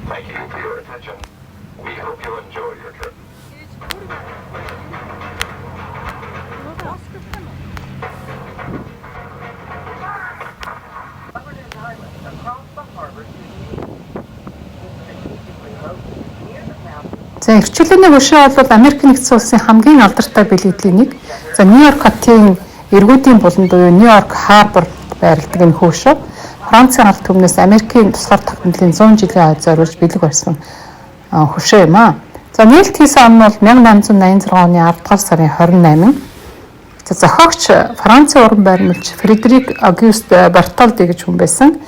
Thank you for your attention. We hope you enjoy your trip. За эрчүүлээний хөшөө бол Америк нэгдсэн улсын хамгийн алдартай бэлгэдлийн нэг. За Нью-Йорк хотын эргүүдийн булан буюу Нью-Йорк Харбор байрладаг энэ хөшөө Францын алт түмнээс Америкийн тусгаар тогтнолын 100 жилийн хойд зориулж бэлэг барьсан хөшөө юм аа. За нээлт хийсэн он бол 1886 оны 10 дугаар сарын 28. За зохиогч Францын уран баримлч Фредерик Огюст Бартолди гэж хүн байсан.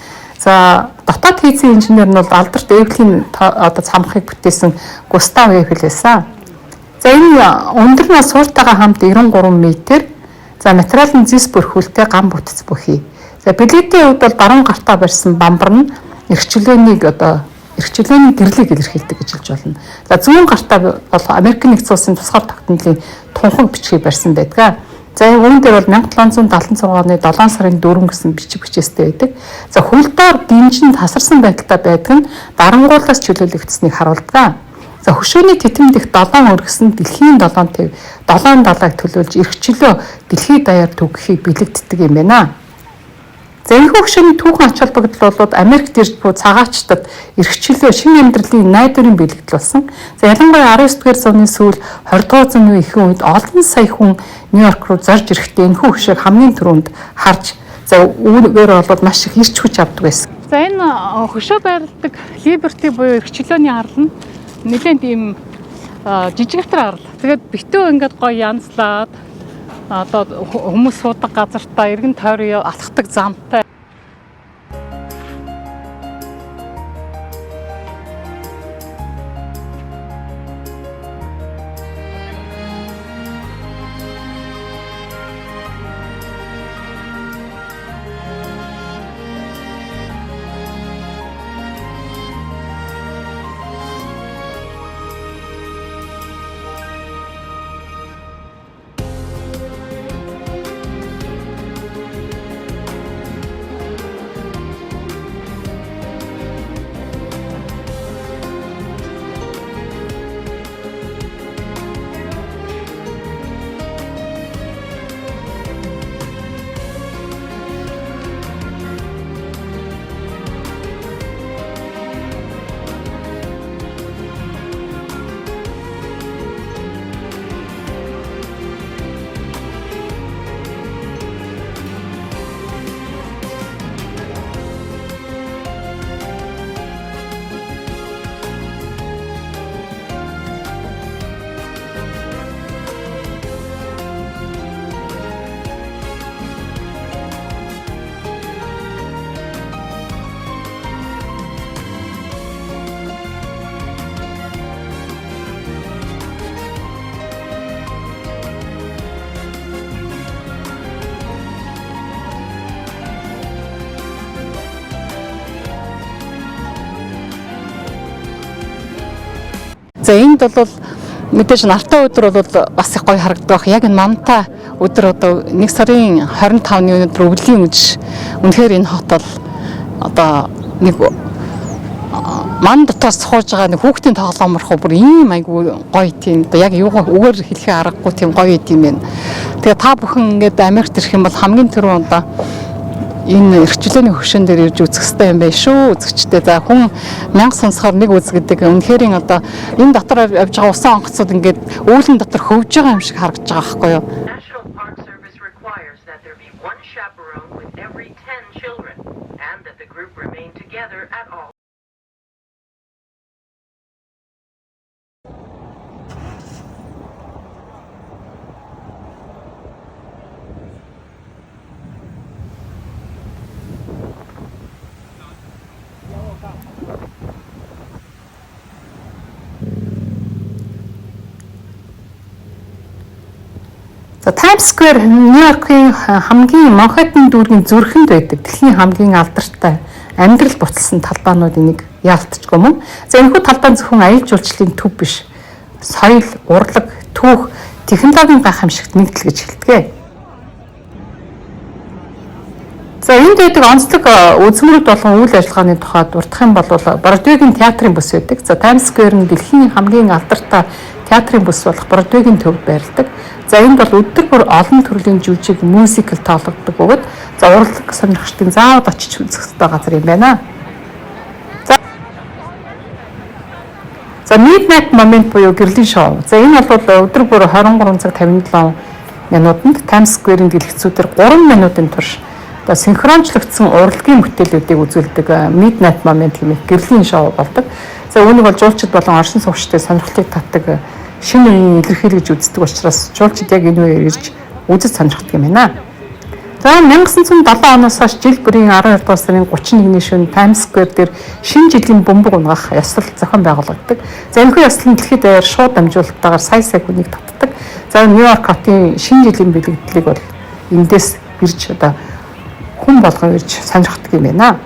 За дотоод хийцэн инженер нь бол алдарт Эйфелийн одоо цамхыг бүтээсэн Густав Эйфел байсан. За энэ өндөр нь сууртайгаа хамт 93 м. За материал нь зис бүрхүүлтэй гам бүтц бүхий. За бэлгэдийн хувьд бол баруун гартаа барьсан бамбар нь эрхчлөөний гэрлийг илэрхийлдэг гэж хэлж болно. За зүүн гартаа бол Америк нэгдсэн улсын тусгаар тогтнолын тунхан бичгийг барьсан байдаг. За үүн дээр бол 1776 оны 7 сарын 4 гэсэн бичиг бичээстэй байдаг. За хөлдоор дэмжинд хасарсан байдалтай байдаг нь дарангуулаас чөлөөлөгдсөнийг харуулдаг. За хөшөөний титэм дэх 7 өргөсөн дэлхийн 7 далайг төлөөлж эрхчлөө дэлхийд даяар түгхийг бэлэгддэг юм байна. За энэ хөшөөний түүхэн ач холбогдол бол Америкт ирж буй цагаачтад эрхчлөө шинэ амьдралын найдварын бэлэгдэл болсон. За ялангуяа 19-р зууны сүүл 20-р зууны ихэнх үед олон сая хүн Нью-Йорк руу зорж ирэхдээ энэ хөшөөг хамгийн түрүүнд харж за үүгээр бол маш их ирч хүч авдаг байсан. За энэ хөшөө байрладаг Liberty буюу эрхчлөөний арал нь нэлээд ийм жижигтэр арал. Тэгээд битүү ингээд гоё янзлаад одоо хүмүүс суудаг газартаа эргэн тойроо алхдаг замтай. За энд бол мэдээж нартай өдөр бол бас их гоё харагдах. Яг энэ мантай өдөр одоо 1 сарын 25-ны өнөөдөр өвлийн үж. Үнэхээр энэ хот бол одоо нэг ман дотоос сууж байгаа нэг хүүхдийн тоглооморхоо бүр ийм айгүй гоё тийм одоо яг юугаар үгээр хэлэхээ аргагүй тийм гоё юм байна. Тэгээ та бүхэн ингээд Америкт ирэх юм бол хамгийн түрүүнд одоо энэ эрхчлөөний хөшөөн дээр ирж үзэх хэрэгтэй юм байна шүү. Үзэгчтэй за хүн мянга сонсохоор нэг үзэгдэг. Үнэхээр одоо энэ дотор явж байгаа усан онгоцууд ингээд үүлэн дотор хөвж байгаа юм шиг харагдаж байгаа байхгүй юу? National Park Service requires that there be one chaperone with every 10 children and that the group remain together at all. За Times Square Нью-Йоркийн хамгийн Манхэттен дүүргийн зүрхэнд байдаг дэлхийн хамгийн алдартай амьдрал буцалсан талбаануудын нэг яалтчгүй мөн. За энэхүү талбай зөвхөн аюул жуулчлалын төв биш. Соёл, урлаг, түүх, технологийн гайхамшигт нэгдэл гэж хэлдэг. За энд байдаг онцлог үзмөрүүд болгон үйл ажиллагааны тухай дурдах юм бол Бродвейгийн театрын бүс байдаг. За Times Square нь дэлхийн хамгийн алдартай театрын бүс болох Бродвейгийн төвд байрладаг. За энд бол өдөр бүр олон төрлийн жүжиг, мюзикл тоглогддог бөгөөд за урлаг сонирхчдын заавал очиж үзэх ёстой газар юм байна. За Midnight Moment буюу гэрлийн шоу. За энэ бол өдөр бүр 23 цаг 57 минутанд Times Square-ийн дэлгэцүүдээр 3 минутын турш синхрончлогдсон урлагийн бүтээлүүдийг үзүүлдэг Midnight Moment хэмээх гэрлийн шоу болдог. За үүнийг бол жуулчид болон оршин суугчдын сонирхлыг татдаг шинэ үеийн илэрхийлж үздэг учраас жуулчид яг энэ үеэр ирж үзэж сонирхдаг юм байна. За 1907 оноос хойш жил бүрийн 12 дугаар сарын 31-ний шөнө Times Square дээр шинэ жилийн бөмбөг унгах ёслол зохион байгуулагддаг. За энэхүү ёслол нь дэлхийд даяар шууд дамжуулалтаагаар сая хүнийг татдаг. За Нью-Йорк хотын шинэ жилийн бэлэгдлийг бол эндээс ирж хүн болгон ирж сонирхдаг юм байна.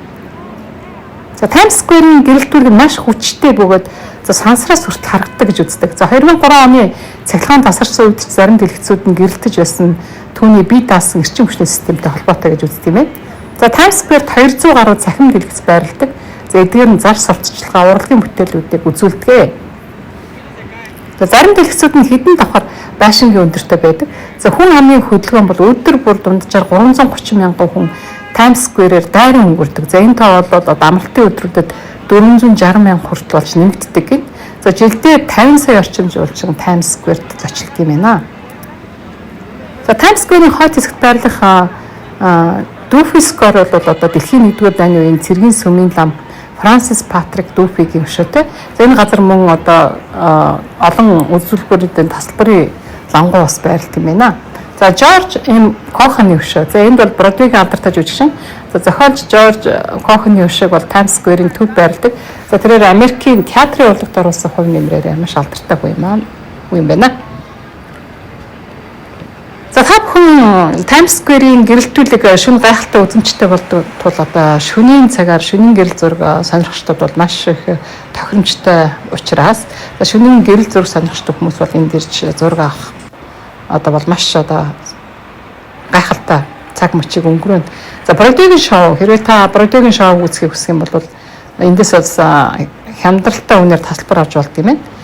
За Times Square-ийн гэрэлтүүрэг маш хүчтэй бөгөөд за сансраас хүртэл харагддаг гэж үздэг. За 2003 оны цахилгаан тасарсан үед зарим дэлгэцүүд нь гэрэлтэж байсан түүний бие даасан эрчим хүчний системтэй холбоотой гэж үздэг юм байна. За Times Square-д 200 гаруй цахим дэлгэц байрладаг. За эдгээр нь зар сурталчилгаа, урлагийн бүтээлүүдийг үзүүлдэг. За зарим дэлгэцүүд нь хэдэн давхар байшингийн өндөртэй байдаг. За хүн амын хөдөлгөөн бол өдөр бүр дунджаар 330 мянган хүн Times Square-ээр дайран өнгөрдөг. За энэ тоо бол амралтын өдрүүдэд 460 мянга хүртэл болж нэмэгддэг гин. За жилдээ 50 сая орчим жуулчин Times Square-д зочилдог юм байна. За Times Square-ийн хойд хэсэгт байрлах Duffy Square бол дэлхийн 1-р дайны үеийн цэргийн сүмийн лам Франсис Патрик Дуфигийн өшөөтэй. За энэ газар мөн олон үзүүлбэрүүдийн тасалбарын лангуу бас байрлалт юм байна. За Жорж М. Коханы өшөө. За энд бол Бродвейгийн алдартай жүжигчин. За зохиолч Жорж Коханы өшөөг бол Times Square-ийн төвд байрладаг. За тэрээр Америкийн театрын урлагт оруулсан хувь нэмрээр маш алдартай хүн юм байна. За та бүхэн Times Square-ийн гэрэлтүүлэг шөнө гайхалтай үзэмжтэй болдог тул шөнийн цагаар шөнийн гэрэл зураг сонирхчдод бол маш их тохиромжтой учраас шөнийн гэрэл зураг сонирхчдод хүмүүс бол энд ирж зураг авах бол маш гайхалтай цаг мөчийг өнгөрөөнд. За Бродвейгийн шоу хэрвээ та Бродвейгийн шоуг үзэхийг хүсэх юм бол эндээс бас хямдралтай үнээр тасалбар авч болд юм байна.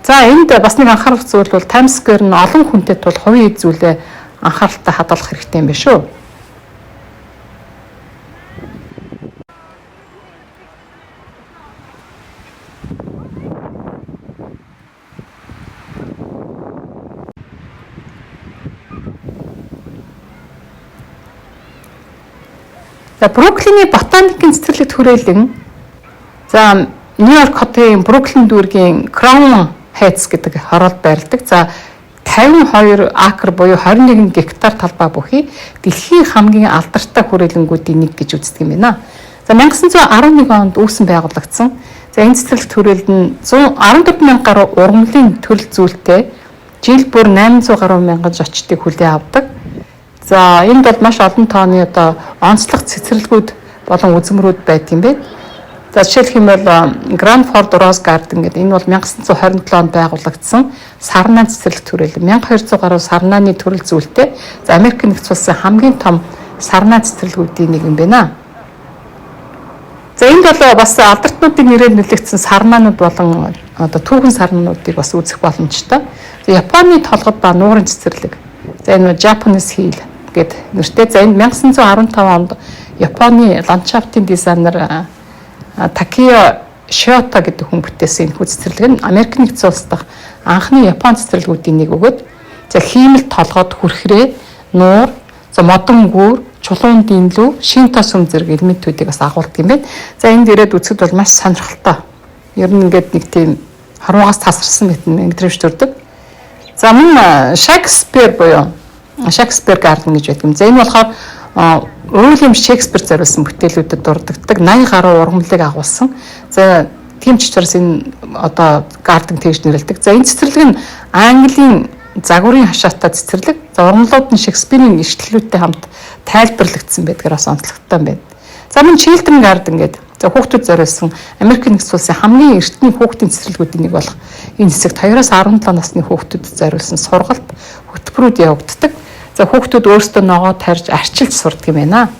За энд бас нэг анхаарах зүйл бол Times Square нь олон хүнтэй тул хувийн эд зүйлээ анхааралтай хадгалах хэрэгтэй юм байна шүү. За Бруклиний ботаникийн цэцэрлэгт хүрээлэн за Нью-Йорк хотын Бруклин дүүргийн Crown Heights гэдэг хороолд байрладаг. За 52 акр буюу 21 гектар талбай бүхий дэлхийн хамгийн алдартай хүрээлэнгүүдийн нэг гэж үздэг юм байна. За 1911 онд үүсэн байгуулагдсан. За энэ цэцэрлэгт хүрээлэн нь 114 мянга гаруй ургамлын төрөл зүйлтэй жил бүр 800 гаруй мянган зочдыг хүлээн авдаг. За энд бол маш олон тооны онцлог цэцэрлэгүүд болон үзмрүүд байдаг юм байна. За жишээлх юм бол Grand Ford Rose Garden гэдэг энэ бол 1927 онд байгуулагдсан сарнаан цэцэрлэг төрөл 1200 гаруй сарнааны төрөл зүйлтэй. За Америк нэгдсэн улсын хамгийн том сарнаан цэцэрлэгүүдийн нэг юм байна. За энд бол бас алдартнуудын нэрээр нөлөөлсөн сарнаанууд болон түүхэн сарнаануудыг бас үзэх боломжтой. За Японы толгод ба нуурын цэцэрлэг. За энэ Japanese Hill гэдэг нэртэй. За энд 1915 онд Японы ландшафтын дизайнер Такео Шиото гэдэг хүн бүтээсэн энэ цэцэрлэг нь Америк нэгдсэн улс дахь анхны Япон цэцэрлэгүүдийн нэг бөгөөд за хиймэл толгойд хүрхрээ, нуур, за модон гүүр, чулуун динлүү, шинто сүм зэрэг элементүүдийг бас агуулдаг юм байна. За энд ирээд үзэхэд бол маш сонирхолтой. Ер нь ингээд нэг тийм харуугаас тасарсан мэдрэмж төрдөг. За мөн Shakespeare буюу Shakespeare Garden гэж байдаг юм. За энэ болохоор Уильям Шекспир зориулсан бүтээлүүдэд дурддагдаг 80 гаруй ургамлыг агуулсан. За тийм ч учраас энэ гарден тэгж нэрлэдэг. За энэ цэцэрлэг нь Английн загварын хашаатай цэцэрлэг. За ургамлууд нь Шекспирийн эрсдлүүдтэй хамт тайлбарлагдсан байдгаараас онцлогтой юм байна. За мөн Children's Garden гэдэг за хүүхдүүд зориулсан Америк нэгдсэн улсын хамгийн эртний хүүхдийн цэцэрлэгүүдийн нэг болох энэ хэсэгт 2-аас 17 насны хүүхдүүдэд зориулсан сургалт хөтөлбөрүүд явагддаг. За хүүхдүүд өөрсдөө ногоо тарьж арчилж сурдаг юм байна.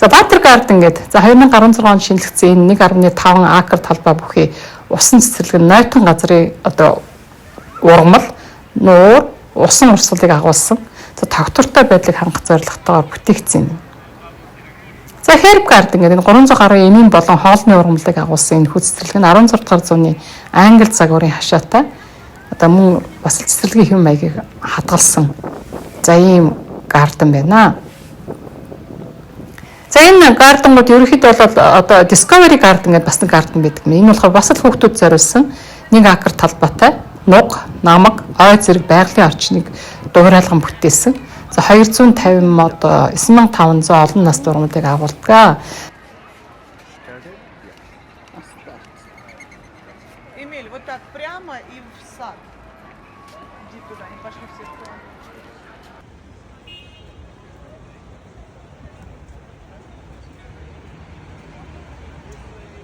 За Баатар Гарден гэдэг. За 2016 онд шинэлэгдсэн энэ 1.5 акр талбай бүхий усан цэцэрлэг нь нойтон газрын одоо ургамал, нуур, усан урсгалыг агуулсан. За тогтвортой байдлыг хангах зорилготойгоор бүтээгдсэн юм. За Herb Garden гэдэг 300 гаруй эмийн болон хоолны ургамлыг агуулсан энэ цэцэрлэг нь 16 дугаар зууны англи загварын хашаатай одоо мөн бас цэцэрлэгийн хэм маягийг хадгалсан. За ийм гарден байна. За энэ гарденгууд ерөнхийдөө бол одоо Discovery Garden гэдэг бас нэг гарден байдаг юм. Энэ болохоор бас л хүүхдүүд зориулсан 1 акр талбайтай нуг, намаг, ой зэрэг байгалийн орчныг дуурайлган бүтээсэн. За 250 мод 9500 олон насны ургамлыг агуулдаг. Эмиль, вот так прямо и в сад. Иди туда, они пошли все в сторону.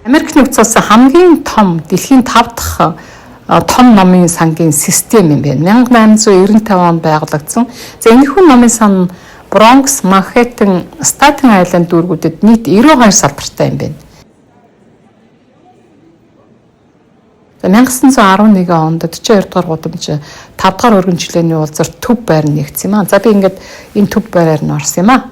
Америк нэгдсэн улсын хамгийн том дэлхийн 5 дахь том номын сангийн систем юм байна. 1895 онд байгуулагдсан. За энэхүү номын сан Бронкс, Манхэттен, Статен Айленд дүүргүүдэд нийт 92 салбартай юм байна. За 1911 онд 42 дугаар гудамж 5 дугаар өргөнчлөөний уулзаар төв байр нэгдсэн юм аа. За би ингээд энэ төв байраар нь орсон юм аа.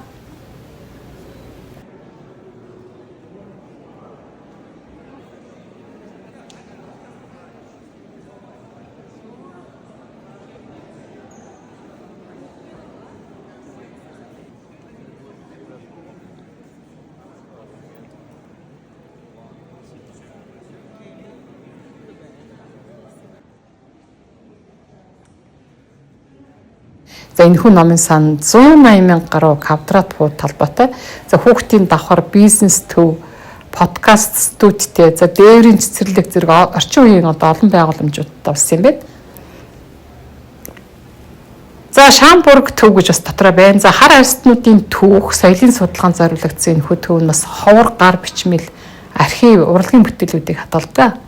За энэхүү номын сан 180,000 гаруй квадрат фут талбайтай. За хүүхдийн давхар бизнес төв, подкаст студитэй, за дээврийн цэцэрлэг зэрэг орчин үеийн одоо олон байгууламжуудтай бас юм байна. За Шамбург төв гэж бас дотроо байна. За хар арстнуудын түүх, соёлын судалгаанд зориулагдсан энэхүү төв нь бас ховор гар бичмэл, архив, урлагийн бүтээлүүдийг хадгалдаг.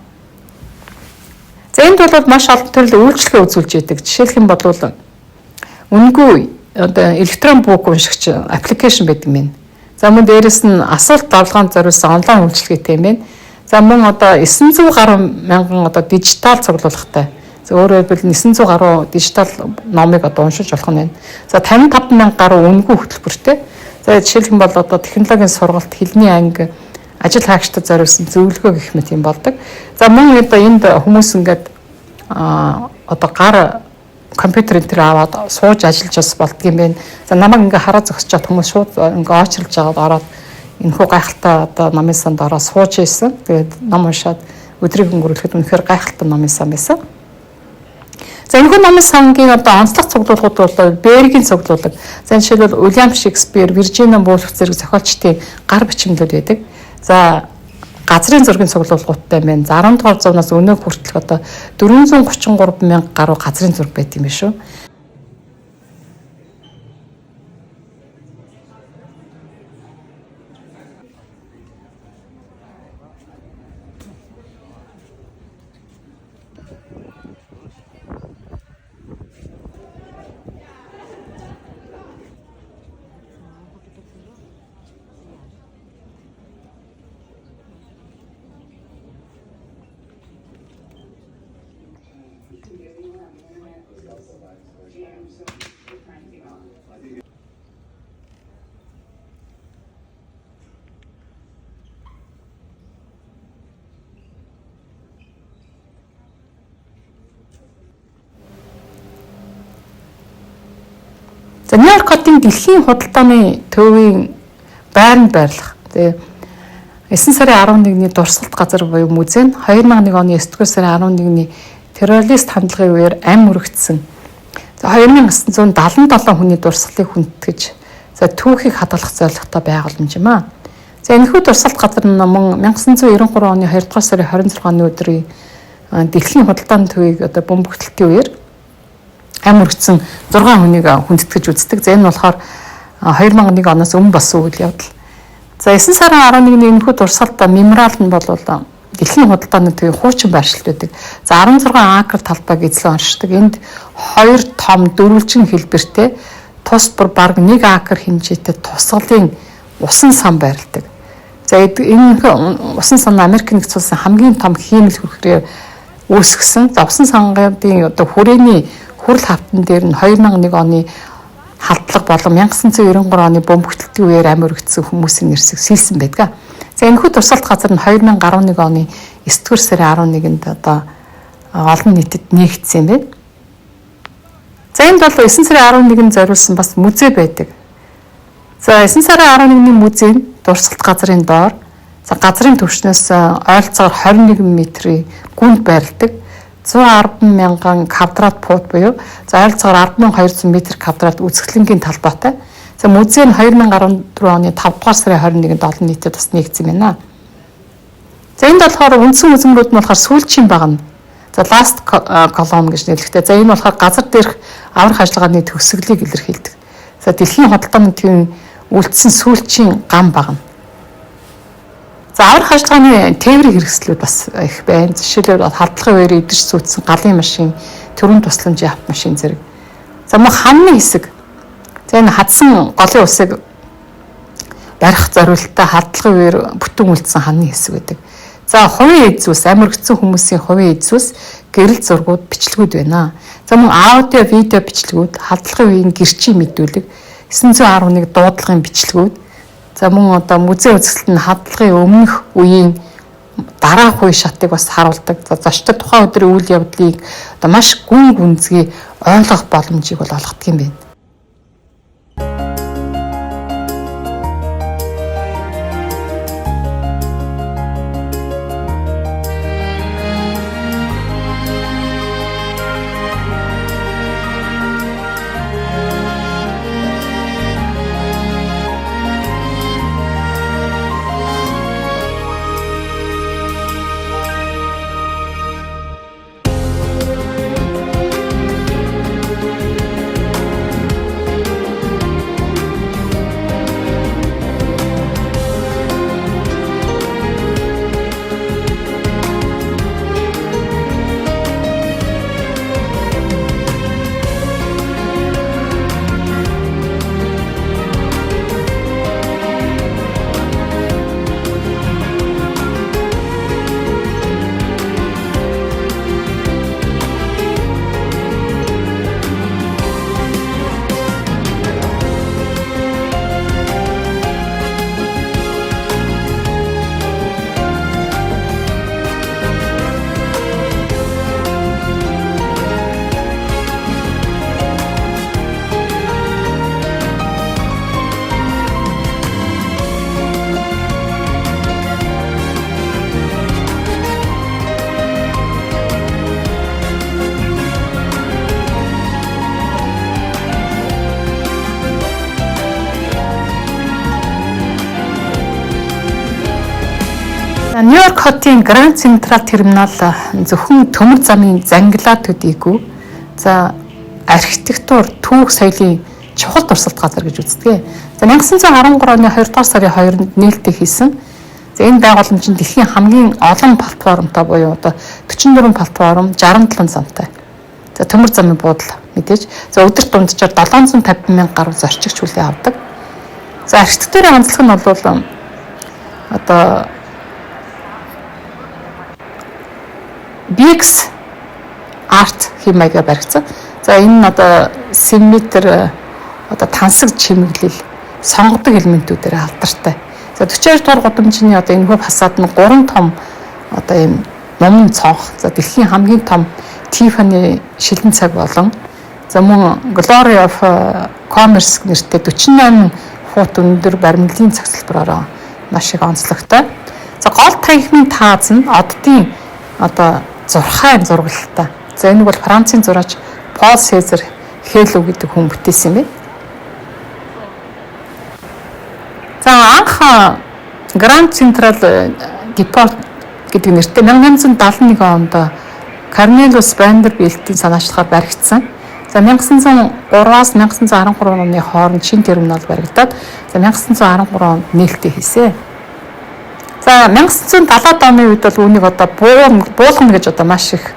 За энд бол маш олон төрлийн үйлчлэгээ үзүүлж яадаг. Жишээлх юм бол үнгүй одоо электрон бук уншигч аппликейшн байдаг юм. За мөн дээрэс нь асуулт давлгаанд зориулсан онлайн үйлчилгээтэй юм байна. За мөн одоо 900 гаруй мянган одоо дижитал цуглуулгатай. За өөрөөр хэлбэл 900 гаруй дижитал номыг одоо уншиж болох нь байна. За 55,000 гаруй үнгүй хөтөлбөртэй. За жишээлх юм бол одоо технологийн сургалт, хэлний анги, ажил хаагчдад зориулсан зөвлөгөө гэх мэт юм болдог. За мөн одоо энд хүмүүс ингээд одоо гар компьютер энтер аваад сууж ажиллаж бас болдгийм байна. За намайг ингээ хараа зогсож чад хүмүүс шууд ингээ очрлж аваад ороод энэхүү гайхалтай одоо номын санд ороод сууж ийсэн. Тэгээд ном уншаад өдрийг өнгөрүүлэхэд үнэхээр гайхалтай номын сан байсан. За энэхүү номын сангийн одоо онцлог цуглуулгууд бол Бергийн цуглуулга. За жишээлбэл Уильям Шекспир, Виржиниа Вулф зэрэг зохиолчдын гар бичмэлүүд байдаг. За газрын зургийн цуглуулгуудтай байна. За 10 дугаар зуунаас өнөө хүртэл одоо 433,000 гаруй газрын зураг байт юм биш үү? За Нью-Йорк хотын дэлхийн худалдааны төвийн байранд байрлах. Тэгээ 9 сарын 11-ний дурсгалт газар буюу музей нь 2001 оны 9 сарын 11-ний террорист хандлагын үеэр ам өргөцсөн. За 2977 хүний дурсгалыг хүндэтгэж за түүхийг хадгалах зорилготой байгууламж юм аа. За энэхүү дурсгалт газар нь мөн 1993 оны 2 дугаар сарын 26-ны өдрийн дэлхийн худалдааны төвийг одоо бөмбөгдөлтийн үеэр ам өргөцсөн 6 хүнийг хүндэтгэж үздэг. За энэ болохоор 2001 оноос өмнө болсон үйл явдал. За 9 сарын 11-ний энэхүү дурсгалт мемориал нь бол дэлхийн худалдааны төвийн хуучин байршилт байдаг. За 16 акр талбайг эзлэн онцлдог. Энд 2 том дөрвөлжин хэлбэртэй тус бүр бараг 1 акр хэмжээтэй тусгалын усан сан байрладаг. За энэ усан сан Америк нэгдсэн улсын хамгийн том хиймэл хүрхрээр үүсгэсэн. За усан сангуудын одоо хүрээний хүрэл хавтан дээр нь 2001 оны халдлага болон 1993 оны бөмбөгчлөлтийн үеэр амь өргөцсөн хүмүүсийн нэрсийг сэлсэн байдаг. За энэхүү туршилт газар нь 2011 оны 9-р сарын 11-нд одоо олон нийтэд нээгдсэн юм байна. За энд бол 9 сарын 11-нд зориулсан бас музей байдаг. За 9 сарын 11-ний музейн туршилт газрын доор за газрын түвшнээс ойролцоогоор 21 метрийн гүнд байрладаг 110 мянган квадрат фут буюу за ойролцоогоор 10,200 м квадрат үзэсгэлэнгийн талбайтай. За музей нь 2014 оны 5 дугаар сарын 21-нд олон нийтэд бас нээгдсэн байна. За энд болохоор үндсэн үзмрүүд нь болохоор сүүлчийн баг нь за last column гэж нэрлэхдээ. За энэ болохоор газар дээрх аврах ажиллагааны төгсгөлийг илэрхийлдэг. За дэлхийн хөдөлгөөний төвийн үлдсэн сүүлчийн гам баг нь. За аврах ажиллагааны тээврийн хэрэгслүүд бас их байна. Жишээлбэл халдлагын үеэр идэж сүйдсэн галын машин, төрийн тусламжийн автомашин зэрэг. За мөн ханны хэсэг. За энэ хадсан голын усыг барих зорилттой халдлагын үеэр бүтэн үлдсэн ханны хэсэг байдаг. За хувийн эд зүйлс, амь өргөцсөн хүмүүсийн хувийн эд зүйлс, гэрэл зургууд, бичлэгүүд байна. За мөн аудио, видео бичлэгүүд, халдлагын үеийн гэрчийн мэдүүлэг, 911 дуудлагын бичлэгүүд. За мөн одоо музей үзэсгэлэнт нь халдлагын өмнөх үеийн дараах үе шатыг бас харуулдаг. За зочдод тухайн өдрийн үйл явдлыг одоо маш гүн гүнзгий ойлгох боломжийг бол олгодог юм байна. Нью-Йорк хотын Гранд Централ терминал зөвхөн төмөр замын зангилаа төдийгүй за архитектур, түүх соёлын чухал туршилт газар гэж үздэг. За 1913 оны 2 дугаар сарын 2-нд нээлттэй хийсэн. За энэ байгууламж нь дэлхийн хамгийн олон платформтой буюу одоо 44 платформ 67 замтай. За төмөр замын буудал мэдээж. За өдөрт дунджаар 750 мянга гаруй зорчигч хүлээн авдаг. За архитектурын онцлог нь бол одоо BX арт хэмээгээр баригдсан. За энэ нь одоо симметр одоо тансаг чимэглэл сонгодог элементүүдээр алдартай. За 42 дугаар гудамжны одоо энэ хөв фасад нь 3 том одоо ийм номын цонх. За дэлхийн хамгийн том Tiffany шилэн цаг болон за мөн Glory of Commerce нэртэй 48 фут өндөр баримлын цагсалбараараа маш их онцлогтой. За гол танхимын тааз нь оддын одоо зурхайн зургалтай. За энэ бол Францын зураач Пол Сезар Хэллоу гэдэг хүн бүтээсэн юм байна. За анх Гранд Централ Депорт гэдэг нэртэй 1871 онд Корнелиус Вандербильтийн санаачлагаар баригдсан. За 1903-аас 1913 оны хооронд шинэ терминал баригдаад за 1913 онд нээлттэй хийсэн. За 1970-аад оны үед бол үүнийг одоо буулгана гэж одоо маш их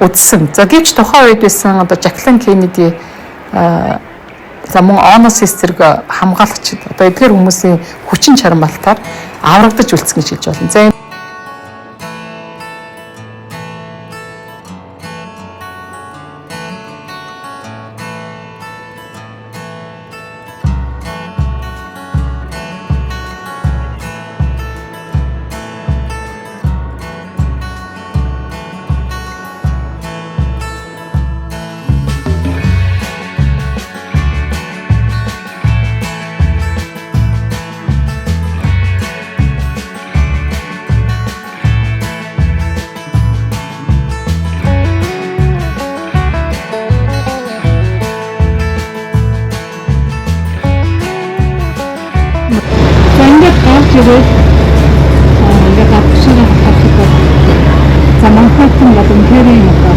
үзсэн. За гэвч тухайн үед байсан одоо Жаклин Кеннеди За мөн оноос эсрэг хамгаалагчид одоо эдгээр хүмүүсийн хүчин чармаалтаар аврагдаж үлдсэн гэж хэлж болно. За ингээд гарч ирээд ингээд авчираа хатчихсан. За Манхэттен болон Тэрийн одоо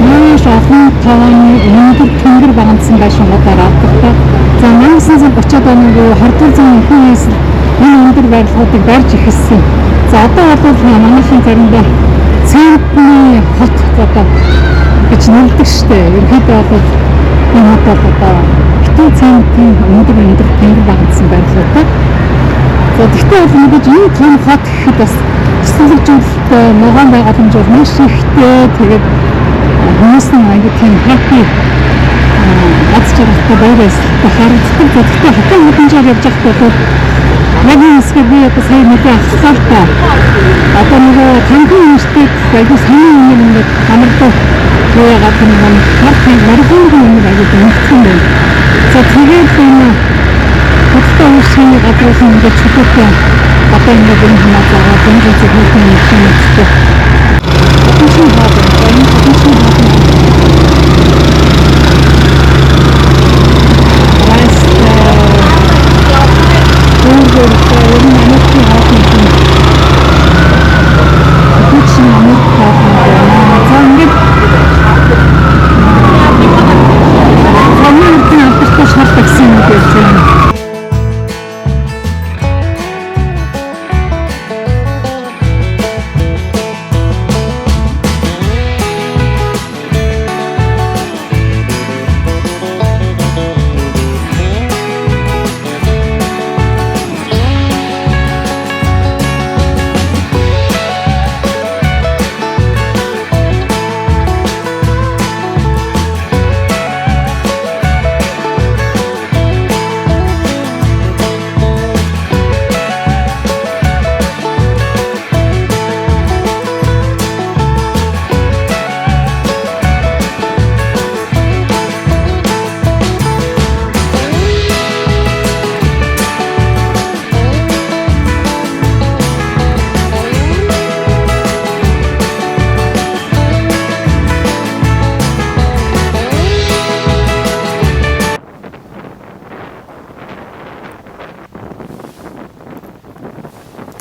маш олон тооны өндөр тэнгэр багцсан байшингуудаар авдаг. За 1930-аад оны 20-р зууны ихэнээс энэ өндөр барилгуудыг барьж эхэлсэн. За одоо бол манайхын заримдаа центний хот одоо гэж нэлдэг штэ. Ерөнхийдөө бол энэ хот одоо битүү центний өндөр тэнгэр багцсан байрлалтай. За тэгтээ бол мэдээж энэ том хот гэхэд бас цэцэрлэгжүүлэлттэй ногоон байгууламж бол маш ихтэй. Тэгээд хүмүүс нь аягүй тийм хаппи аз жаргалтай байраас харагддаг. Тэгтээ хотын хөдөлгөөнөөр явж байхад бол яг энэ хэсгийг би одоо сайн мэдээ авчихсан та. Одоо нөгөө танхим нэртэй аягүй сайн юм ингээд хамардаг яагаад гэвэл хартын маргааны юм аягүй дэмжсэн байна. За тэгээд энэ хоттой үеийн гадрын ингээд чөлөөтэй одоо ингээд энэ хамаагаа дэмжиж өгөх юм шиг байна. Хотын хаадаг энэ хотын хаадаг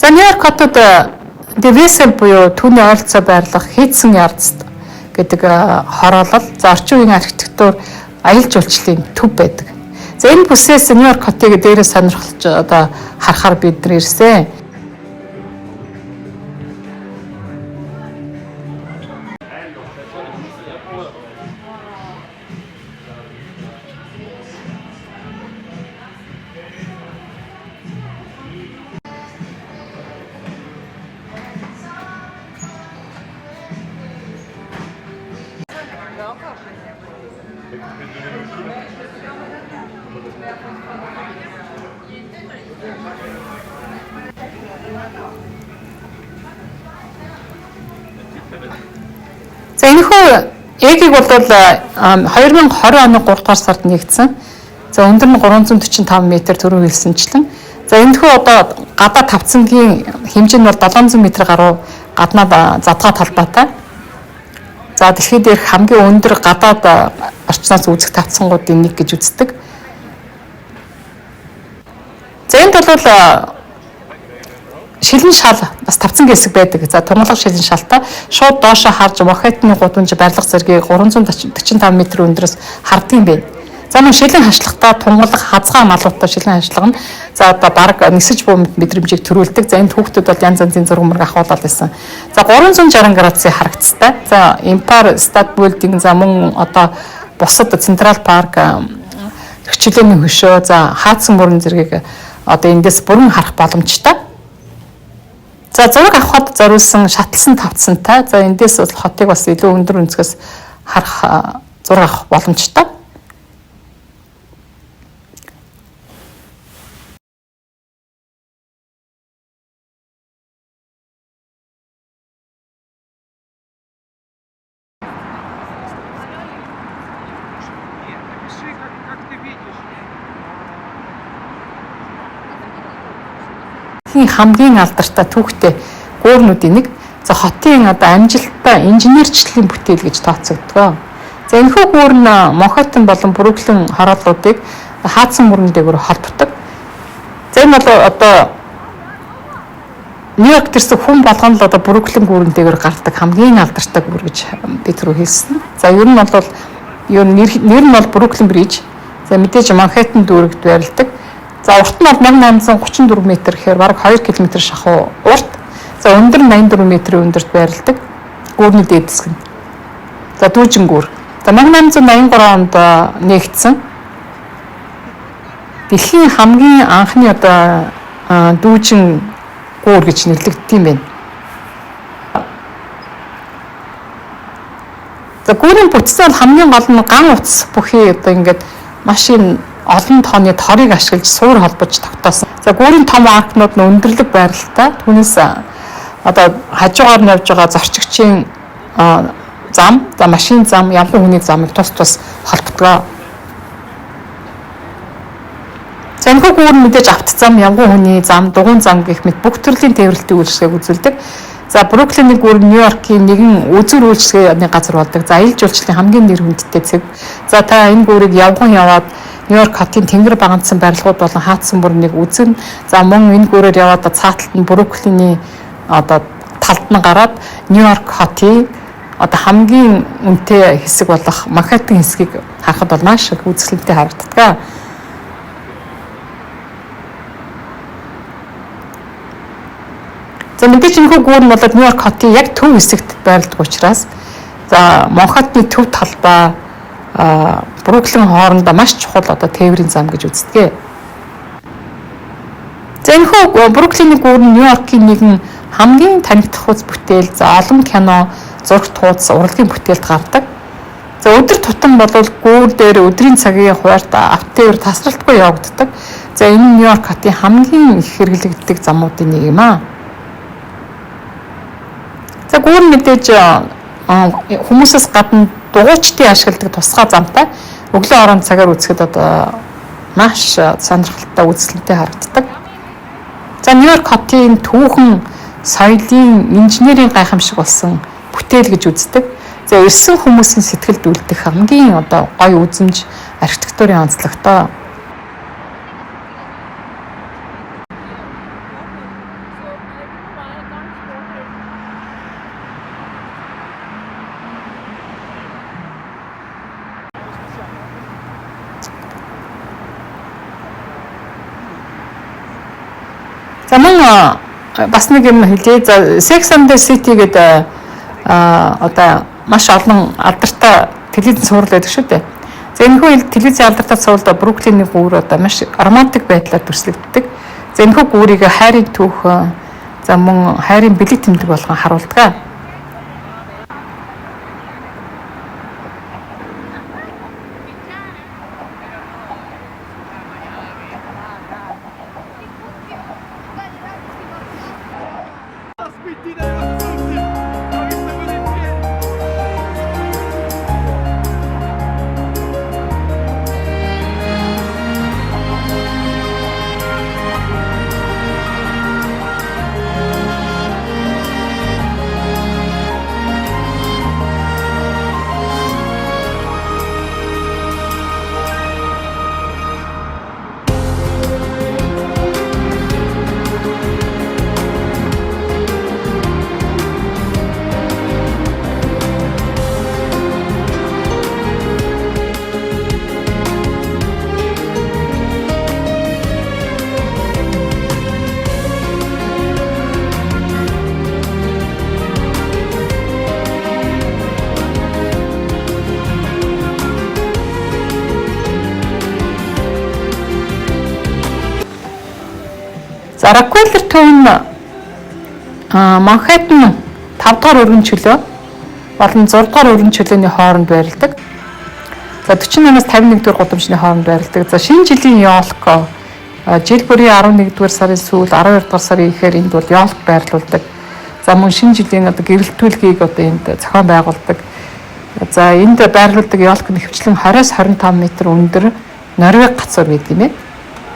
За Нью-Йорк хотод Девесел буюу түүний ойролцоо байрлах Хийдсэн Ярдс гэдэг хороолол за орчин үеийн архитектур аялал жуулчлалын төв байдаг. За энэ бүсээс Нью-Йорк хотыг дээрээ сонирхолж одоо харахаар бид нар ирсэн. За энэхүү эгийг бол 2020 оны 3 дугаар сард нэгдсэн. За өндөр нь 345 м төрөв хэлсэнчлэн. За энэхүү одоо гадаа тавцангийн хэмжээ нь бол 700 м гаруй гаднаад задгаа талбайтай. За дэлхийд дээрх хамгийн өндөр гадаад орчноос үүсэх тавцангуудын нэг гэж үздэг. За энд бол шилэн шал бас тавцангийн хэсэг байдаг. За тунгалаг шилэн шалтай шууд доошоо харж Манхэттны гудамж барилга зэргийг 345 м өндрөөс харддаг юм байна. За нэг шилэн хашлахтаа тунгалаг хазгаа малуудтай шилэн хашлага нь за одоо баг нисэж буй мэдрэмжийг төрүүлдэг. За энд хүүхдүүд бол янз янзын зураг мөрөг ахуулаад байсан. За 360 градусын харагцтай. За Empire State Building за мөн одоо бусад Central Park хичээлийн хөшөө, за хаацсан бүрэн зэргийг одоо эндээс бүрэн харах боломжтой. За зураг авахд зориулсан шатлсан тавцсантай. За эндээс бол хотыг бас илүү өндөр өнцгөөс харах зураг авах боломжтой. Хамгийн алдартай түүхтэй гуурнуудын нэг за хотын одоо амжилттай инженерчлэлийн бүтээл гэж тооцогддог. За энэхүү гүүр нь Манхэттен болон Бруклин хорооллуудыг хаацсан мөрөн дээгүүр холбодог. За энэ бол одоо Нью-Йорк төрсөн хүн болгон л одоо Бруклин гүүрэн дээгүүр гардаг хамгийн алдартай гүүр гэж бид түрүү хэлсэн. За ер нь бол нэр нь бол Бруклин бриж. За мэдээж Манхэттен дүүрэгт байрладаг. За урт нь бол 1834 м гэхээр бараг 2 км шахуу урт. За өндөр 84 м өндөрт байрладаг. Гүүрний дээд хэсэг нь. За дүүжин гүүр. За 1883 онд нээгдсэн. Дэлхийн хамгийн анхны одоо дүүжин гүүр гэж нэрлэгддэг юм байна. За гүүрийн бүтцэн бол хамгийн гол нь ган утас бүхий одоо ингээд машин олон тооны торыг ашиглаж суур холбож тогтоосон. За гүүрийн том аркнууд нь өндөрлөг байралтай. Түүнээс одоо хажуугаар нь явж байгаа зорчигчийн зам, за машин зам, явган хүний замыг тус холбогдгоо. За энэхүү гүүр нь мэдээж авто зам, явган хүний зам, дугуйн зам гэх мэт бүх төрлийн тээвэрлэлтийн үйлчилгээг үзүүлдэг. За Бруклиний гүүр Нью-Йоркийн нэгэн үзүр үйлчилгээний газар болдог. За аялал жуулчлалын хамгийн нэр хүндтэй цэг. За та энэ гүүрийг явган яваад Нью-Йорк хотын тэнгэр багандсан барилгууд болон хаацсан бүрнийг үзэн. За мөн энэ гүүрээр яваад цааталт нь Бруклиний одоо талд нь гараад Нью-Йорк хотын одоо хамгийн үнэтэй хэсэг болох Манхэттен хэсгийг харахад бол маш их үзэсгэлэнтэй харагддаг. За мэдээж энэ гүүр нь бол Нью-Йорк хотын яг төв хэсэгт байрладаг учраас за Манхэттны төв талбай Бруклин хоорондоо маш чухал одоо тээврийн зам гэж үздэг. За энэхүү Бруклиний гүүр нь Нью-Йоркийн нэгэн хамгийн танигдах үз бүтээл, за олон кино, зурагт хуудас, урлагийн бүтээлд гардаг. За өдөр тутам бол гүүр дээр өдрийн цагийн хуваарьт автотээвэр тасралтгүй явагддаг. За энэ Нью-Йорк хотын хамгийн их хэрэглэгддэг замуудын нэг юм аа. За гүүр мэдээж хүмүүсээс гадна дугуйчдын ашигладаг тусгай замтай өглөө орон цагаар үзэхэд одоо маш сонирхолтой үзэсгэлэнтэй харагддаг. За Нью-Йорк хотын түүхэн соёлын инженерийн гайхамшиг болсон бүтээл гэж үздэг. За ирсэн хүмүүсийн сэтгэлд үлдэх хамгийн одоо гоё үзмж архитектурын онцлогтой. За мөн бас нэг юм хэлье. За Sex and the City гэдэг одоо маш олон алдартай телевизэн сурал байдаг шүү дээ. За энэхүү телевизэн алдартай суралд Бруклиний гүүр одоо маш романтик байдлаар дүрслэгддэг. За энэхүү гүүрийг хайрын түүх, за мөн хайрын бэлэг тэмдэг болгон харуулдаг. За Rockefeller төв нь Манхэттен 5 дугаар өргөн чөлөө болон 6 дугаар өргөн чөлөөний хооронд байрладаг. За 48-аас 51 дугаар гудамжны хооронд байрладаг. За шинэ жилийн ёолко жил бүрийн 11 дугаар сарын сүүл 12 дугаар сарын ихээр энд бол ёолк байрлуулдаг. За мөн шинэ жилийн гэрэлтүүлгийг энд зохион байгуулдаг. За энд байрлуулдаг ёолк нь хвчлэн 20-аас 25 м өндөр Норвеги гацуур гэдэг юм ээ.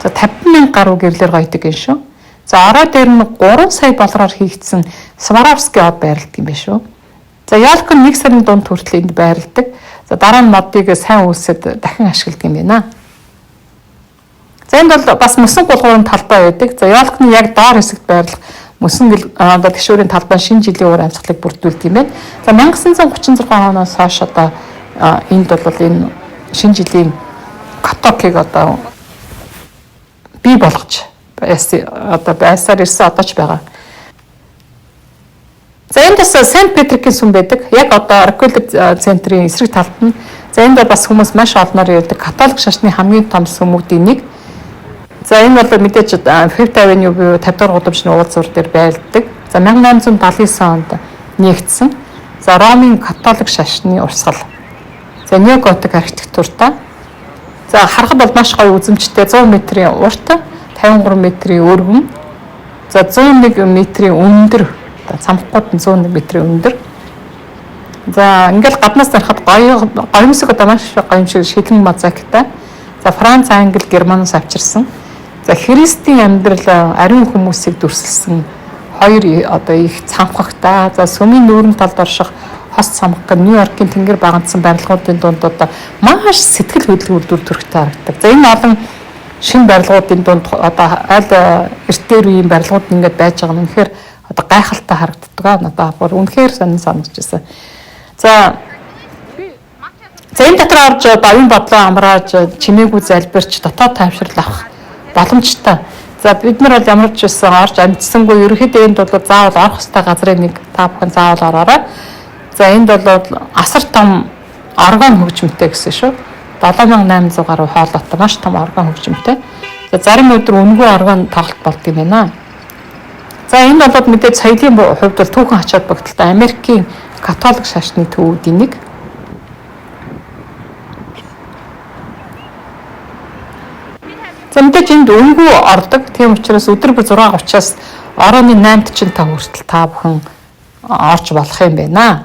За 50,000 гаруй гэрлэр гоёдаг юм шүү. За орой дээр нь 3 сая доллараар хийгдсэн Сваровский од байрладаг юм байна шүү. За ёолк нь 1 сарын дунд хүртэл энд байрладаг. За дараа нь модыг сайн үйлсэд дахин ашигладаг юм байна. За энд бол бас мөсөн гулгуурын талбай байдаг. За ёолк нь яг доор хэсэгт байрлах мөсөн гişүүрийн талбай шинэ жилийн уур амьсгалыг бүрдүүлдэг юм байна. За 1936 оноос хойш одоо энд бол энэ шинэ жилийн катокийг одоо бий болгож байсаар ирсэн одоо ч байгаа. За энд бас Санкт Петрикийн сүм байдаг. Яг одоо Rockefeller центрийн эсрэг талд нь. За энд бас хүмүүс маш олноор ирдэг. Католик шашны хамгийн том сүмүүдийн нэг. За энэ бол мэдээж Fifth Avenue буюу 50 дугаар гудамжны уулзвар дээр байлддаг. За 1879 онд нэгдсэн. За Ромын католик шашны урсгал. За неоготик архитектуртай. За харахад бол маш гоё үзэмжтэй 100 м-ийн урт, 53 м-ийн өргөн. За 101 м-ийн өндөр. Цамхгууд нь 101 м өндөр. За ингээл гаднаас харахад гоёмсог одоо маш гоёмшиг шилэн мозаиктай. За Франц, Англи, Германоос авчирсан. За христийн амьдрал ариун хүмүүсийг дүрсэлсэн хоёр одоо их цамхагтай. За сүмийн нүүрэн талд орших хос цамхаг Нью-Йоркийн тэнгэр багандсан барилгуудын дунд одоо маш сэтгэл хөдлөл төрхтэй харагддаг. За энэ олон шинэ барилгуудын дунд одоо аль эртээр үеийн барилгууд ингээд байж байгаа нь үнэхээр одоо гайхалтай харагддаг. Надад бүр үнэхээр сонир санагдчихсан. За энэ дотор орж баян бодлоо амрааж чимээгүй залбирч дотоод тайвшрал авах боломжтой. За бид нар бол ямар ч байсан орж амжсангүй ерөөхдөө энд бол заавал орох ёстой газрын нэг та бүхэн заавал ороорой. За энд бол асар том орган хөгжмөнтэй гэсэн шүү. 7800 гаруй хоолойтой маш том орган хөгжмөнтэй. За зарим өдөр үнгүй орган тоглолт болдог юм байна. За энэ бол мэдээж соёлын хувьд бол түүхэн ач холбогдолтой Америкийн католик шашны төвүүдийн нэг. За мэдээж энд үнгүй ордог. Тийм учраас өдөр бүр 6:30-аас орооны 8:45 хүртэл та бүхэн орж болох юм байна.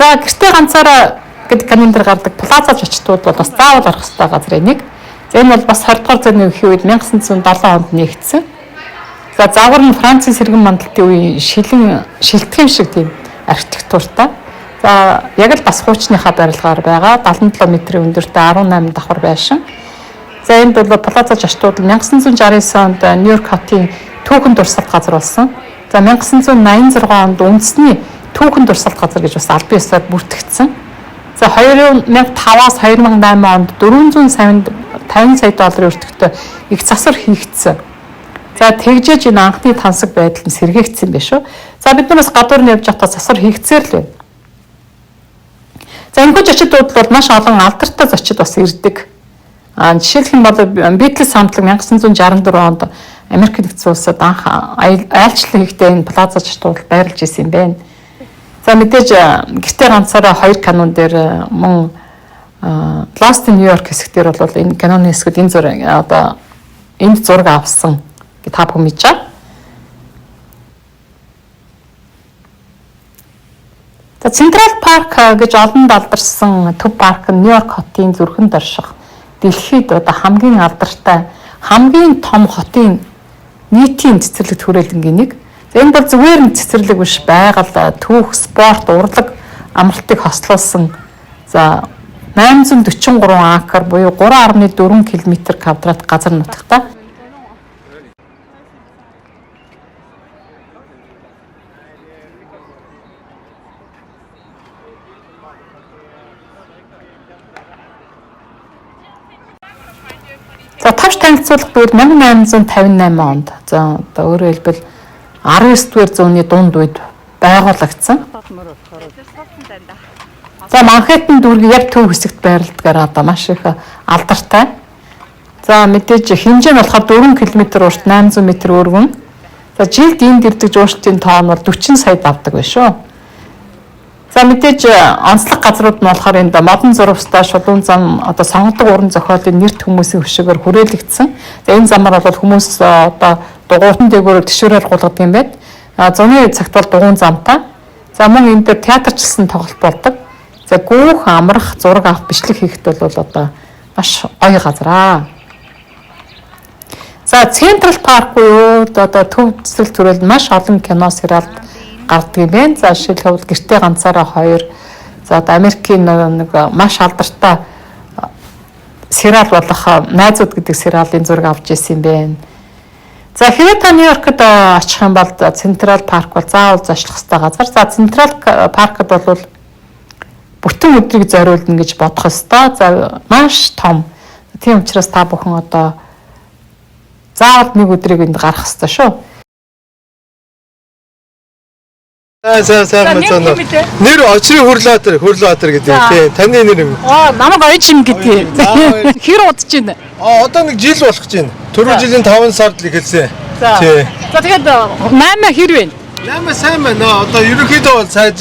За гэртээ ганцаараа гэдэг календар гардаг плаза жочтууд бол бас заавал орох ёстой газрын нэг. За энэ бол бас 20 дугаар зууны үеийн үед 1907 онд нэгдсэн. За загвар нь Францын сэргэн мандалтын үеийн шилтгэн шиг тийм архитектуртай. За яг л бас хуучныхаа барилгаар байгаа 77 м өндөртэй 18 давхар байшин. За энд бол плаза жочтууд 1969 онд Нью-Йорк хотын түүхэн дурсгалт газар болсон. За 1986 онд үндэсний түүхэн дурсгалт газар гэж бас албан ёсоор бүртгэгдсэн. За 2005-аас 2008 онд 450 сая долларын өртөгтэй их засвар хийгдсэн. За тэгжээж энэ анхны тансаг байдал нь сэргээгдсэн байх шүү. За бид нар бас гадуур нь явж байхдаа засвар хийгцээр л байна. За энэ зочдууд бол маш олон алдартай зочид бас ирдэг. Жишээлх нь бол Beatles хамтлаг 1964 онд Америк нэгдсэн улсад анх айлчлал хийхдээ энэ плаза зочдууд байрлаж исэн юм байна. За мэдээж гэртээ ганцаараа 2 канон дээр мөн Lost in New York хэсгээр бол энэ каноны хэсгүүд энэ зураг одоо энд зураг авсан гэж та бүхэн мэдэж байгаа. За Central Park гэж олон далдарсан төв парк нь Нью-Йорк хотын зүрхэнд орших дэлхийд одоо хамгийн алдартай хамгийн том хотын нийтийн цэцэрлэг хүрээлэнгийн нэг. Энэ бол зүгээр нэг цэцэрлэг биш, байгаль, түүх, спорт, урлаг, амралтыг хослуулсан. За 843 акр буюу 3.4 км квадрат газар нутагтай. За тавч танилцуулга бүр 1858 онд за одоо өөрөөр хэлбэл 19-р зууны дунд үед байгуулагдсан. За Манхэттен дүүргийн яг төв хэсэгт байрладгаар одоо маш их алдартай. За мэдээж хэмжээ нь болохоор 4 км урт 800 м өргөн. За жилд энд ирдэг жуулчдын тоо нь бол 40 сая давдаг байна шүү. За мэдээж онцлог газрууд нь болохоор энд модон зурвастай шулуун зам одоо сонгодог уран зохиолын нэрт хүмүүсийн хөшөөгөр хүрээлэгдсэн. За энэ замаар бол хүмүүс одоо дугуйтан дээгүүрээр тишүүрээр гулгадаг юм байна. Зуны цагт бол дугуйн замтай. За мөн энэ дээр театрчилсан тоглолт болдог. За гүүх амрах зураг авах бичлэг хийхэд бол одоо маш гоё газар. За Централ парк буюу одоо төв цэцэл төрөлд маш олон кино сериал гардаг юм байна. За жишээлбэл гэртээ ганцаараа 2. За одоо Америкийн нэг маш алдартай сериал болох Найзууд гэдэг сериалын зураг авч ирсэн юм байна. За хэрэв та Нью-Йоркд очих юм бол Централ парк бол заавал зочлох ёстой газар. За Централ паркд бол бүтэн өдрийг зориулна гэж бодох ёстой. За маш том. Тийм учраас та бүхэн одоо заавал нэг өдрийг энд гарах ёстой шүү. Сайн мэдээ. Нэр очрын Хүрлбаатар гэдэг тийм таны нэр юм. Намайг Оёжим гэдэг. Хэр удаж байна? Одоо нэг жил болох гэж байна. Түрүү жилийн 5 сард л эхэлсэн. Тий. За тэгээд 8 хэр вэ? 8 сайн байна. Одоо ерөнхийдөө бол сайн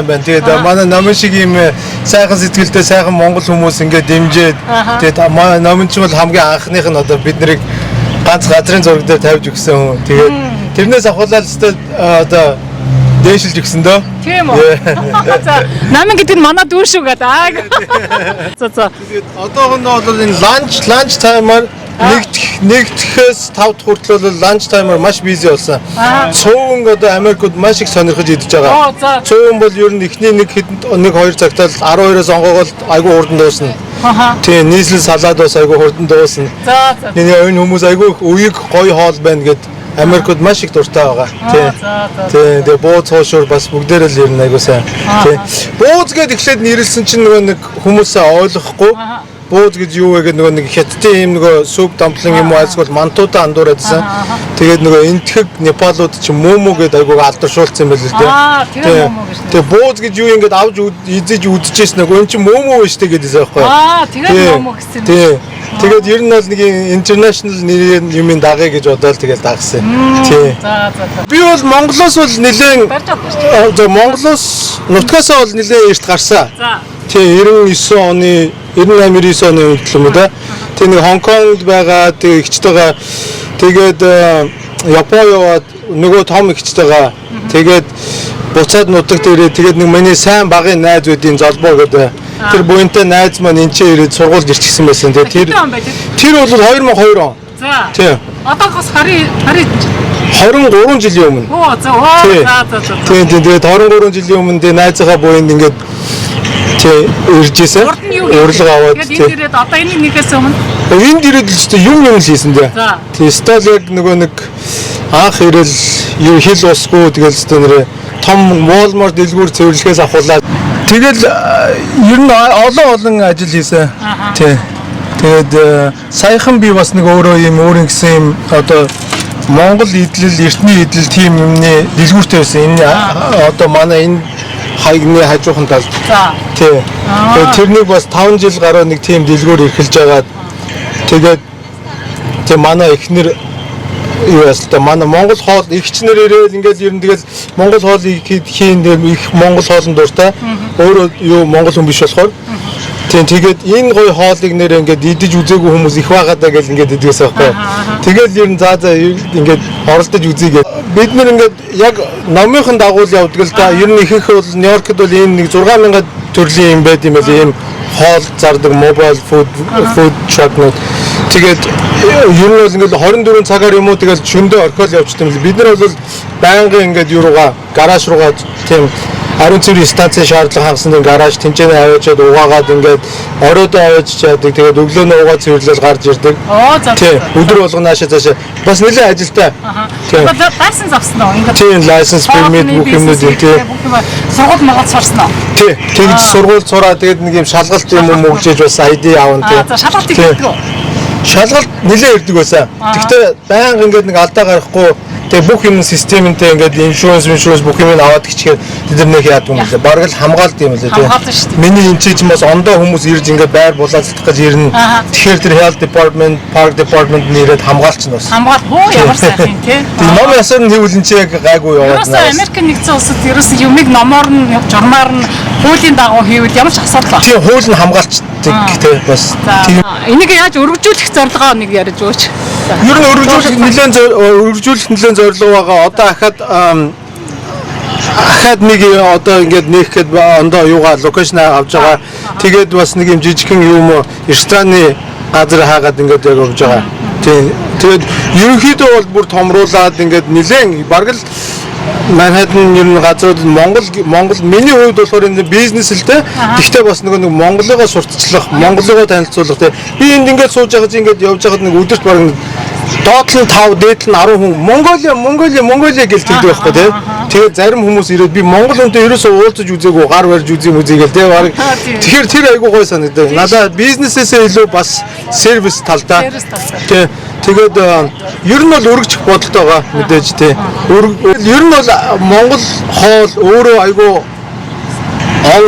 байна. Тэгээд манай номын шиг юм сайхан сэтгэлтэй сайхан монгол хүмүүс ингээд дэмжиж тэгээд номын ч бол хамгийн анхных нь одоо бид нарыг ганц газрын зураг дээр тавьж өгсөн хүн. Тэгээд тэрнээс ахуулаад одоо дээшилж өгсөн дөө. Тийм үү. За намын гэдэг нь манай дүү шүү гэдэг. За. Тэгээд одоохондоо бол энэ ланч таймаар нэгдэхээс 5 дахь хүртэл бол ланч таймаар маш бизи болсон. Цөөн одоо Америкууд маш их сонирхож идэж байгаа. Цөөн бол ер нь эхний нэг 2 цагтаа 12-оос онгоогоо айгүй хурдан дуусна. Тийм нийслэл салаад бас айгүй хурдан дуусна. За. Энэ хүмүүс айгүй үеиг гоё хоол байна гэд Америкууд маш их дуртай байгаа. Тийм. Тэгээ бууз хоошуур бас бүгдээрээ л ер нь айгүй сайн. Тийм. Бууз гэд эхлээд нэрлсэн чинь нөгөө нэг хүмүүсээ ойлгохгүй. Бууз гэж юу вэ гэдэг нөгөө нэг хятадын юм нөгөө сүп дамплан юм уу альсгүй мантуудаа андуурайдсан. Тэгээд нөгөө энтхэг Непалууд чи мөмө гэдэг айгүй алдаршуулсан юм байл л дээ. Тэр мөмө гэж. Тэгээ бууз гэж юу ингэж авч эзэж үдчихсэн нөгөө эн чи мөмө биш дээ гэдээсээ байхгүй. Тэгээд мөмө гэсэн. Тийм. Тэгээд ер нь бол нэг international нэрийн юмын дагъя гэж бодоод тэгээд дагсан. Тийм. За. Би бол Монголоос бол нэлээд Монголоос нутгаасаа бол нэлээд эрт гарсан. За. Тийм 98 оны үед л юм да. Тэгээ нэг Хонконгд байгаа тэгээ ихчтэйгээ тэгээд Япон яваад нөгөө том ихчтэйгээ тэгээд буцаад нутаг дээрээ тэгээд нэг миний сайн багын найз үүдийн золбоо гэдэг тэр буянтай найз маань энэ ч ирээд сургуульд ирчихсэн байсан. Тэгээд тэр бол 2002 он. За. Тийм. Одоогоос 23 жилийн өмнө. За. Тийм. Тэгээд 23 жилийн өмнө дээ найзынхаа буянд ингээд ирж ийсэн. Урилга аваад тэгээд энэ дээрээ одоо энэ нэгээс өмнө энд ирээд л ч юм л хийсэн дээ. Тийм стол яг нөгөө нэг анх ирэл хил усгүй тэгэл ч нэрээ том Walmart дэлгүүр цэвэрлэхээс ахуулаад тэгэл ер нь олон ажил хийсэн. Тийм. Тэгээд саяхан би бас нэг өөрөө юм өөрийн гэсэн юм одоо Монгол идэл, эртний идэл тийм юмны дэлгүүртэй байсан. Энэ одоо манай энэ хайгны хажуухан талд. Тий. Тэрнийг бас 5 жил гаруй нэг тийм дэлгүүр эрхэлж байгаад тэгээд тий манай эхнэр юу ястаа манай Монгол хоол ихчнэр ирээл ингээл ер нь тэгэл Монгол хоолыг хийн их Монгол хоолн дуртай. Өөрөө юу Монгол хүн биш болохоор тийм тэгээд энэ гоё хоолыг нэр ингээд идэж үзээгүй хүмүүс их байгаа даа гэл ингээд идэгсэн байхгүй. Тэгэл ер нь за ингээд оролдож үзье. Бид нэр ингээд яг номынхон дагуул явдаг л да. Ер нь ихэнх бол Нью-Йоркд бол энэ нэг 6000 төрлийн юм байд юм байл ийм хоол зардаг mobile food shop-нууд. Тэгээд ер нь бол ингээд 24 цагаар юм уу тэгэл шөндөө орхиол явчихсан юм. Бид нар бол байнгын ингээд юу руугаа гараж руугаа тийм ариун цэврийн станцын шаардлага хангасан гараж тэнцэнэ аваачаад угаагаад ингээд оройдоо аваач чаддаг. Тэгээд өглөөнөө угаа цэвэрлэл гарч ирдэг. Тийм. Өдөр болгон наашаа цаашаа бас нэлээд ажилтай. Тийм. Лайсенс авсан уу? Ингээд тийм лайсенс пермит бүх юмнууд тийм. Сургууль магаад сурсан уу? Тийм. Тэгж сургууль сураа тэгээд нэг юм шалгалт юм уу мөгжиж бас ID аавн тийм. За шалгалт хийдэг үү? шалгалт нэлээд ирдэг байсан. Гэхдээ байнга ингээд нэг алдаа гарахгүй тэгээ бүх юм системэнтэй ингээд иншуранс бүх юм аваад гिचхээр тэд нар нэг яадаг юм лээ. Бараг л хамгаалт юм лээ тий. Миний энэ чинь бас ондоо хүмүүс ирж ингээд байр булаацдах гэж ирнэ. Тэгэхээр тэр health department, park department нэрээд хамгаалч нь бас. Хамгаалт хөө ямар сайхан тий. Тэр ном ясаар нь хэвлэн чи яг гайгүй яваад байна. Америкийн нэгдсэн улсад ерөөс юмыг номоор нь журмаар нь хуулийн дагуу хийвэл ямар ч асуудал байна. Тийм хууль нь хамгаалцдаг тий бас. Тийм энийг яаж өргөжүүлэх зорилгоо нэг ярьж өгөөч. Ер нь өргөжүүлэх нэлээд зорилго байгаа. Одоо ахад нэг одоо ингээд нэхэд ондоо юугаа локейшн авч байгаа. Тэгээд бас нэг юм жижигхэн юм рестораны газар хаагаад ингээд яг явж байгаа. Тийм. Тэгээд ерөнхийдөө бол бүр томруулаад ингээд нэлээд бараг л Манхэттен ер нь газрууд Монгол миний хувьд болохоор энэ бизнес л дээ. Гэхдээ бас нэг Монголыгоо сурталчлах, Монголыгоо танилцуулах тийм. Би энд ингээд сууж байгаа чинь ингээд явж байгаад нэг өдөрт бараг доод нь 5, дээд нь 10 хүн Монголиа гэлтэлдэг байхгүй тийм. Тэгээд зарим хүмүүс ирээд би Монгол хүнтэй ерөөсөө уулзаж үзээгүй, гар барьж үзээгээл тийм бараг. Тэгэхээр тэр айгуу гой санагдав. Надаа бизнесээсээ илүү бас сервис талдаа. Тийм. Тэгээд ер нь бол өргөжих бодолтой байгаа мэдээж тий. Ер нь бол Монгол хоол өөрөө айгүй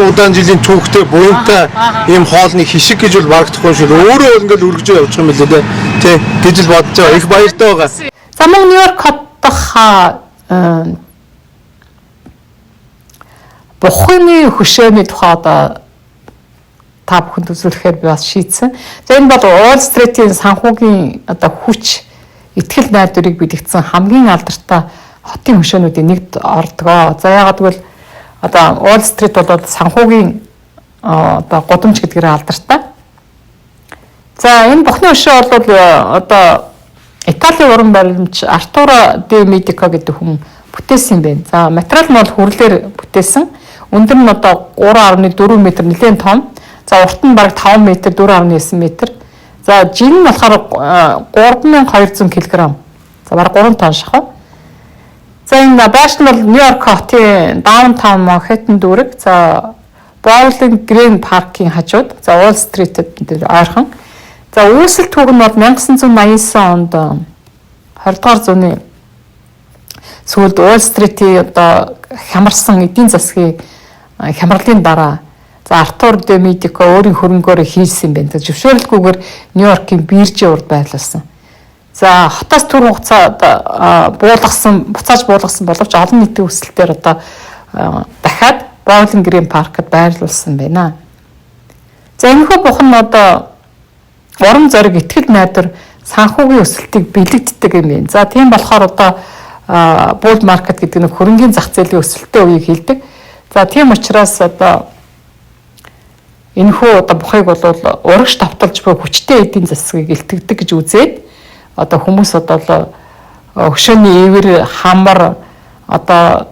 удаан жилийн түүхтэй буянтай ийм хоолны хишиг гэж бол барагдахгүй шүү. Өөрөө бол ингээд өргөж явчих юм билээ тий. Гэж л бодож байгаа. Их баяртай байгаа. За мөн Нью-Йорк хотынхаа бухны хөшөөний тухай одоо та бүхэнд үзүүлэхээр би бас шийдсэн. За энэ бол Wall Street-ийн санхүүгийн одоо хүч ихтгэл найдварыг бэлэгдсэн хамгийн алдартай хотын хөшөөнүүдийн нэгд ордгоо. За яагаад гэвэл одоо Wall Street бол санхүүгийн одоо гудамж гэдгээр алдартай. За энэ бухны хөшөө бол одоо Италийн уран баримч Артуро де Медико гэдэг хүн бүтээсэн юм байна. За материал нь бол хүрлээр бүтээсэн. Өндөр нь одоо 3.4 м нэлээд том. За урт нь бараг 5 м 4.9 м. За жин нь болохоор 3200 кг. За бараг 3 тонн шахав. За энэ байшин бол Нью-Йорк хотын даунтаун Манхэттен дүүрэг. За Bowling Green паркийн хажууд. За Wall Street-д ойрхон. За үүсэлт түүх нь бол 1989 онд 20 дугаар зууны сүүлд Wall Street-ийн одоо хямарсан эдийн засгийн хямралын дараа за Артур де Медико өөрийн хөрөнгөөр хийсэн байна. За зөвшөөрлгүйгээр Нью-Йоркийн биржийн урд байрлуулсан. За хотоос түр хугацаад буцааж буулгасан боловч олон нийтийн өсөлтөөр одоо дахиад Bowling Green паркад байрлуулсан байна. За энэхүү бухан нь одоо уран зориг ихтгэл найдвар санхүүгийн өсөлтийг бэлэгддэг юм байна. За тийм болохоор одоо bull market гэдэг нэг хөрөнгөний зах зээлийн өсөлттэй үеийг хэлдэг. За тийм учраас одоо энэхүү одоо бухайг бол урагш давталж буй хүчтэй эдийн засгийг илтгэдэг гэж үзээд одоо хүмүүс одоо хөшөөний ивэр хамар одоо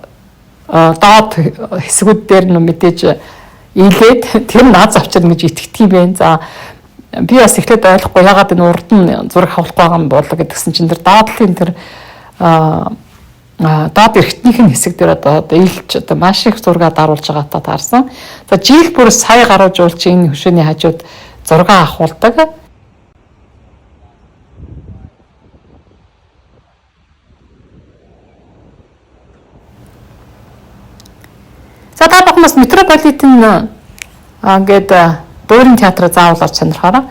доод хэсгүүд дээр нь мэдээж илээд тэр наад завчрна гэж итгэдэг юм байна. За би бас эхлээд ойлгохгүй ягаад энэ урд нь зураг авах байгаа юм бол гэдгсэн чинь тэр доотлын тэр доод эрхтнийхэн хэсэг дээр одоо илж одоо маш их зураг даруулж байгаатаа таарсан. За жил бүр сая гаруй жуулч энэ хөшөөний хажууд зураг авахулдаг. За та бүхэн метрополитен гэдэг дуурин театраа заавал орж сонирхоорой.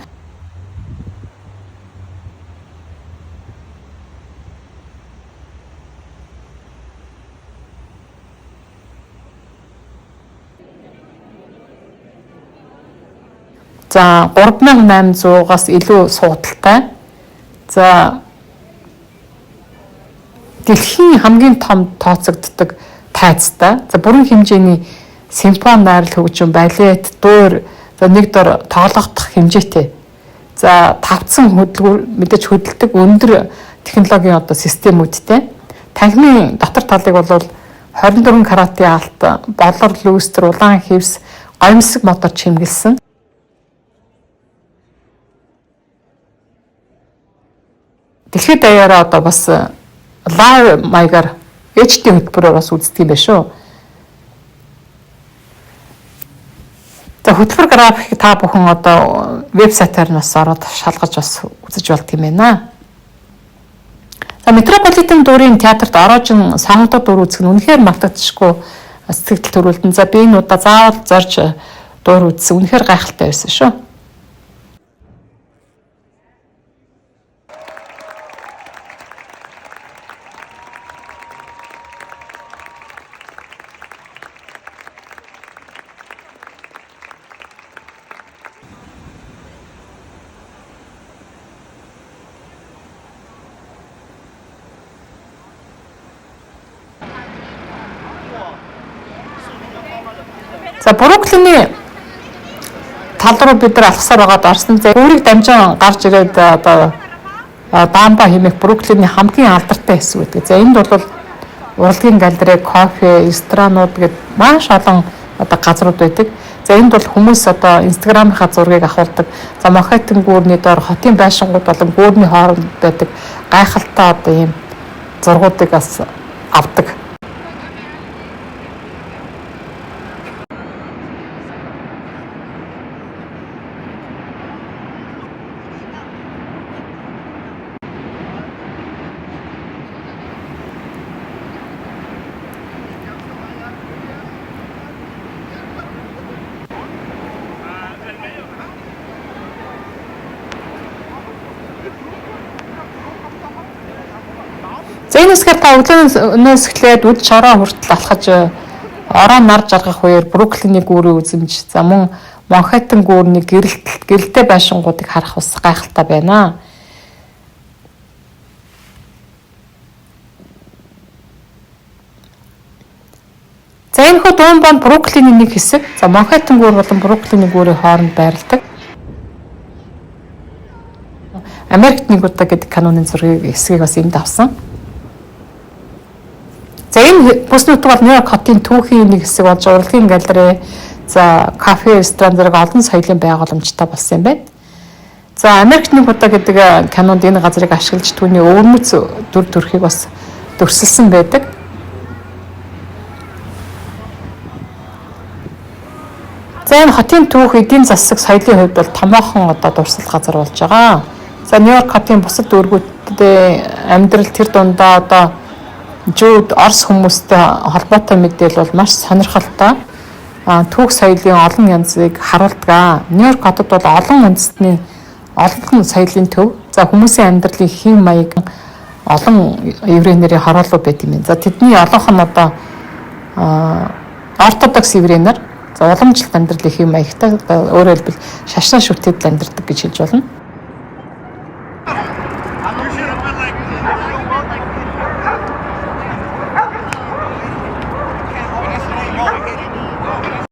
За 3800-аас илүү суудалтай. За дэлхийн хамгийн том тооцогддог тайцтай. За бүрэн хэмжээний симфони найрал хөгжим, балет, дуур за нэг дор тоглохдох хэмжээтэй. За тавцсан хөдөлгүүр мэдээж хөдөлдөг өндөр технологийн одоо системүүдтэй. Танхимын дотор талыг бол 24 каратын алт, болор, люстр, улаан хевс, гомсог мотор чимгэлсэн. Дэлхийд даяараа одоо бас лайв маягаар HD хөтөлбөрөөр бас үздэг юм байна шүү. За хөтөлбөр график та бүхэн одоо вебсайтаар нас ороод шалгаж бас авчиж болт юм байна. За метрополитен дуурийн театрт ороожин сонгогдох дур үзэх нь үнэхээр мартагдчихгүй сэтгэл төрүүлдэн. За би энэ удаа заавал зорж дур үзсэн үнэхээр гайхалтай байсан шүү. За Бруклиний тал руу бид нар алхсаар байгаад орсон. За өөрийг дамжин гарч ирээд одоо Дамба хэмээх Бруклиний хамгийн алдартай хэсэг гэдэг. За энд бол урлагийн галерей, кофе, ресторанууд гээд маш олон одоо газрууд байдаг. За энд бол хүмүүс одоо Instagram-ийнхаа зургийг авахулдаг. За Манхэттен гүүрний доор хотын байшингууд болон гүүрний хооронд байдаг гайхалтай одоо ийм зургуудыг бас авдаг. За энэ үсгээр та өглөөнөөс эхлээд үд шороо хүртэл алхаж ороо нар жаргах үеэр Бруклиний гүүрийг үзэмж за мөн Манхэттен гүүрний гэрэлтэй байшингуудыг харах бас гайхалтай байна. За энэ хөө дуун Бруклиний нэг хэсэг. За Манхэттен гүүр болон Бруклиний гүүрийн хооронд байрладаг. Америкт нэг удаа гэдэг каноны зургийг хэсгийг бас энд авсан. За энэ бүс нутаг бол Нью-Йорк хотын түүхийн нэг хэсэг болж урлагийн галерей, за кафе, ресторан зэрэг олон соёлын байгууламжтай болсон юм байна. За Америкт нэг удаа гэдэг канонд энэ газрыг ашиглаж түүний өвөрмөц дүр төрхийг бас дүрсэлсэн байдаг. За энэ хотын түүх эдийн засаг соёлын хувьд бол томоохон одоо дурсал газар болж байгаа. За Нью-Йорк хотын бусад дүүргүүдтэй амьдрал тэр дундаа одоо жууд Орос хүмүүстэй холбоотой мэдээлэл бол маш сонирхолтой. Түүх соёлын олон янзыг харуулдаг. Нью-Йорк хотод бол олон үндэстний олон соёлын төв. За хүмүүсийн амьдралын хэв маяг олон еврей нарын хороолууд байт юм. За тэдний олонх нь одоо ортодокс еврей нар. За уламжлалт амьдралын хэв маягтай өөрөөр хэлбэл шашны шүтэд амьдрдаг гэж хэлж болно.